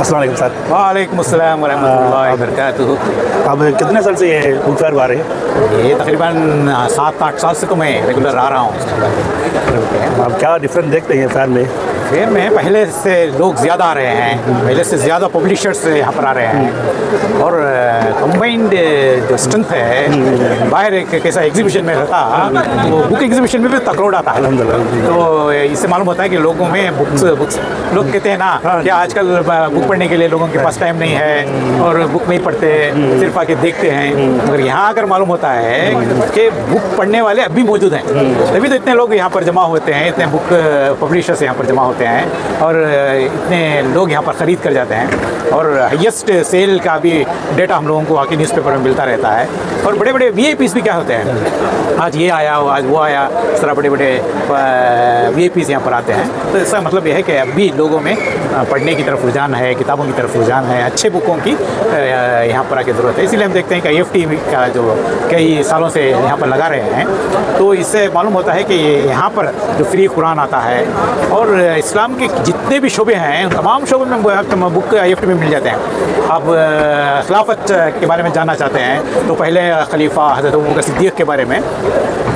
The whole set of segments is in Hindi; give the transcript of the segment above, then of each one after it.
अस्सलाम वालेकुम सर। वालेकुम अस्सलाम वरहमतुल्लाहि वबरकातुहू। अब कितने साल से ये बुक फेयर आ रहे हैं? ये तकरीबन 7-8 साल से तो मैं रेगुलर आ रहा हूँ। आप क्या डिफरेंस देखते हैं फेयर में? फेयर में पहले से लोग ज़्यादा आ रहे हैं, पहले से ज़्यादा पब्लिशर्स यहाँ पर आ रहे हैं और कंबाइंड जो स्ट्रेंथ है, बाहर एक कैसा एग्जीबिशन में रहता वो बुक एग्जीबिशन में भी तकरोड़ आता है। तो इससे मालूम होता है कि लोगों में बुक्स लोग कहते हैं ना कि आजकल बुक पढ़ने के लिए लोगों के पास टाइम नहीं है और बुक नहीं पढ़ते, सिर्फ आके देखते हैं। मगर यहाँ आकर मालूम होता है कि बुक पढ़ने वाले अभी मौजूद हैं, तभी तो इतने लोग यहाँ पर जमा होते हैं, इतने बुक पब्लिशर्स यहाँ पर जमा होते हैं और इतने लोग यहाँ पर ख़रीद कर जाते हैं। और हाईएस्ट सेल का भी डेटा हम लोगों को आके न्यूज़पेपर में मिलता रहता है। और बड़े बड़े VIPs भी क्या होते हैं, आज ये आया, आज वो आया, इस तरह बड़े बड़े VIPs यहाँ पर आते हैं। तो इसका मतलब यह है कि अभी लोगों में पढ़ने की तरफ रुझान है, किताबों की तरफ रुझान है, अच्छे बुकों की यहाँ पर आके ज़रूरत है। इसीलिए हम देखते हैं कि IFT का जो कई सालों से यहाँ पर लगा रहे हैं, तो इससे मालूम होता है कि यहाँ पर जो फ्री कुरान आता है और इस्लाम के जितने भी शोबे हैं तमाम शोबे में बुक IFT में मिल जाते हैं। आप खिलाफत के बारे में जानना चाहते हैं तो पहले खलीफा हज़रत अबू बकर सिद्दीक़ के बारे में,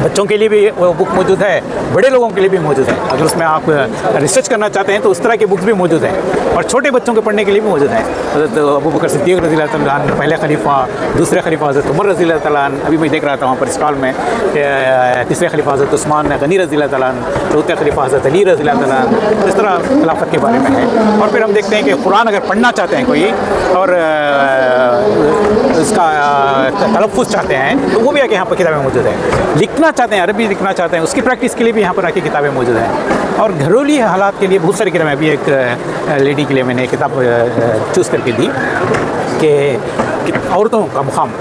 बच्चों के लिए भी वो बुक मौजूद है, बड़े लोगों के लिए भी मौजूद है। अगर उसमें आप रिसर्च करना चाहते हैं तो उस तरह की बुक्स भी मौजूद हैं और छोटे बच्चों के पढ़ने के लिए भी मौजूद हैं। हज़रत अबू बकर सिद्दीक़ रज़ियल्लाहु तआला अन्हु पहले खलीफा, दूसरे खलीफा हज़रत उमर रज़ियल्लाहु तआला अन्हु, अभी मैं देख रहा था वहाँ पर स्टॉल में, तीसरे खलीफा हज़रत उस्मान गनी रज़ियल्लाहु तआला अन्हु, चौथे खलीफा हज़रत अली रज़ियल्लाहु तआला अन्हु। इस तरह खिलाफत के बारे में है। और फिर हम देखते हैं कि कुरान अगर पढ़ना चाहते हैं कोई और इसका तलफ़्फ़ुज़ चाहते हैं तो वो भी आके यहाँ पर किताबें मौजूद है। लिखना चाहते हैं, अरबी लिखना चाहते हैं, उसकी प्रैक्टिस के लिए भी यहाँ पर आके किताबें मौजूद हैं। और घरेलू हालात के लिए बहुत सारी किताबें, अभी एक लेडी के लिए मैंने किताब चूज़ करके दी कि औरतों का मुकाम,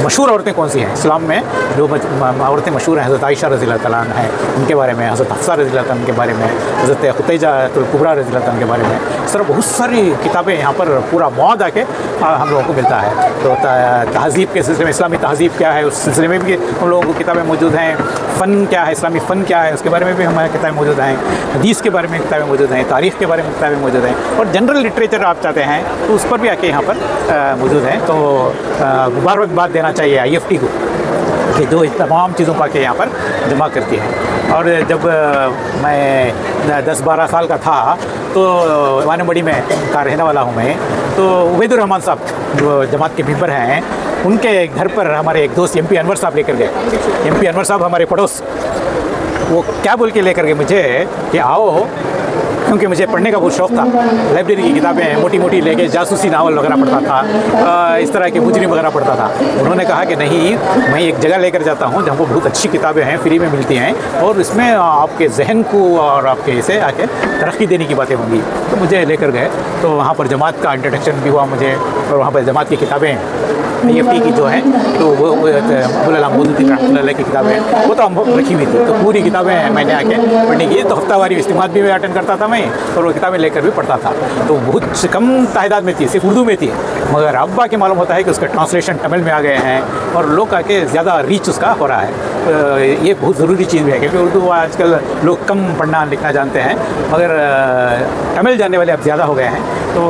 मशहूर औरतें कौन सी हैं इस्लाम में, जो औरतें मशहूर हैं। हज़रत आयशा रज़ियल्लाहु तआला अन्हा हैं, उनके बारे में, हज़रत हफ्सा रज़ियल्लाहु तआला अन्हा के बारे में, हज़रत खुतैजातुल कुबरा रज़ियल्लाहु तआला के बारे में। इस तरह बहुत सारी किताबें यहाँ पर पूरा मौद आके हम लोगों को मिलता है। तो तहज़ीब के सिलसिले में, इस्लामी तहज़ीब क्या है उस सिलसिले में भी हम लोगों को किताबें मौजूद हैं। फ़न क्या है, इस्लामी फ़न क्या है, उसके बारे में भी हमारे किताबें मौजूद हैं। हदीस के बारे में किताबें मौजूद हैं, तारीख़ के बारे में किताबें मौजूद हैं। और जनरल लिटरेचर आप चाहते हैं तो उस पर भी आके यहाँ पर मौजूद हैं। तो मुबारकबाद देना चाहिए IFT को कि जो इस तमाम चीज़ों का के यहाँ पर जमा करती है। और जब मैं 10-12 साल का था तो वानमबड़ी में का रहने वाला हूँ मैं, तो उबैदुर रहमान साहब जो जमात के मेंबर हैं, उनके घर पर हमारे एक दोस्त MP अनवर साहब लेकर गए। MP अनवर साहब हमारे पड़ोस, वो क्या बोल के लेकर गए मुझे कि आओ, क्योंकि मुझे पढ़ने का बहुत शौक़ था। लाइब्रेरी की किताबें मोटी मोटी लेके जासूसी नावल वगैरह पढ़ता था, इस तरह के मुजरिम वगैरह पढ़ता था। उन्होंने कहा कि नहीं, मैं एक जगह लेकर जाता हूँ जहाँ पर बहुत अच्छी किताबें हैं, फ्री में मिलती हैं और इसमें आपके जहन को और आपके इसे आके तरक्की देने की बातें होंगी। तो मुझे लेकर गए, तो वहाँ पर जमात का इंट्रोडक्शन भी हुआ मुझे, और वहाँ पर जमात की किताबें IFT की जो है तो वो अबुल अला मौदूदी रहमतुल्लाह की किताबें वो तो हम रखी हुई थी। तो पूरी किताबें मैंने आके पढ़ने की, तो हफ्तावारी इज्तिमा भी अटेंड करता था मैं और वो किताबें लेकर भी पढ़ता था। तो बहुत कम तादाद में थी, सिर्फ उर्दू में थी, मगर अब बाकी मालूम होता है कि उसका ट्रांसलेशन तमिल में आ गए हैं और लोग आके ज़्यादा रीच उसका हो रहा है। ये बहुत ज़रूरी चीज़ भी है क्योंकि उर्दू आजकल लोग कम पढ़ना लिखना जानते हैं, मगर तमिल जानने वाले अब ज़्यादा हो गए हैं। तो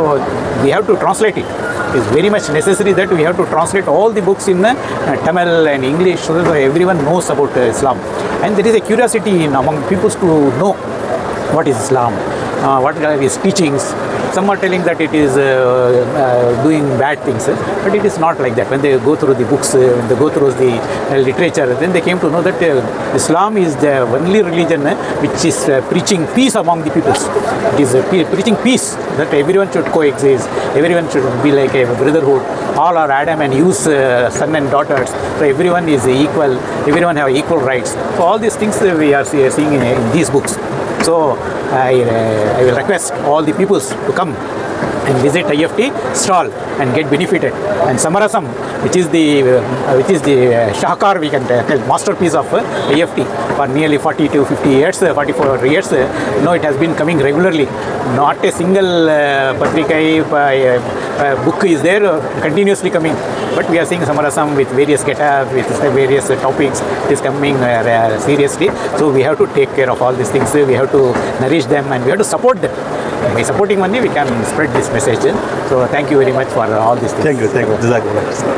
we have to translate it. It is very much necessary that we have to translate all the books in Tamil and English so that everyone knows about Islam. And there is a curiosity among people to know what is Islam, what are its teachings. Some are telling that it is doing bad things, but it is not like that. When they go through the books, when they go through the literature, then they came to know that Islam is the only religion which is preaching peace among the peoples. It is preaching peace, that everyone should coexist, everyone should be like a brotherhood. All are Adam and Eve's son and daughters, so everyone is equal, everyone have equal rights. So all these things we are seeing in these books. So I will request all the peoples to come and visit IFT stall and get benefited. And Samarasam, which is the Shahkar, we can tell, masterpiece of IFT for nearly 40 to 50 years, 44 years. It has been coming regularly. Not a single patrikai book is there continuously coming. But we are seeing Samarasam with various get-up, with various topics. It is coming seriously. So we have to take care of all these things. We have to nourish them and we have to support them. by supporting money we can spread this message. So thank you very much for all these things. Thank you. Jazakallah.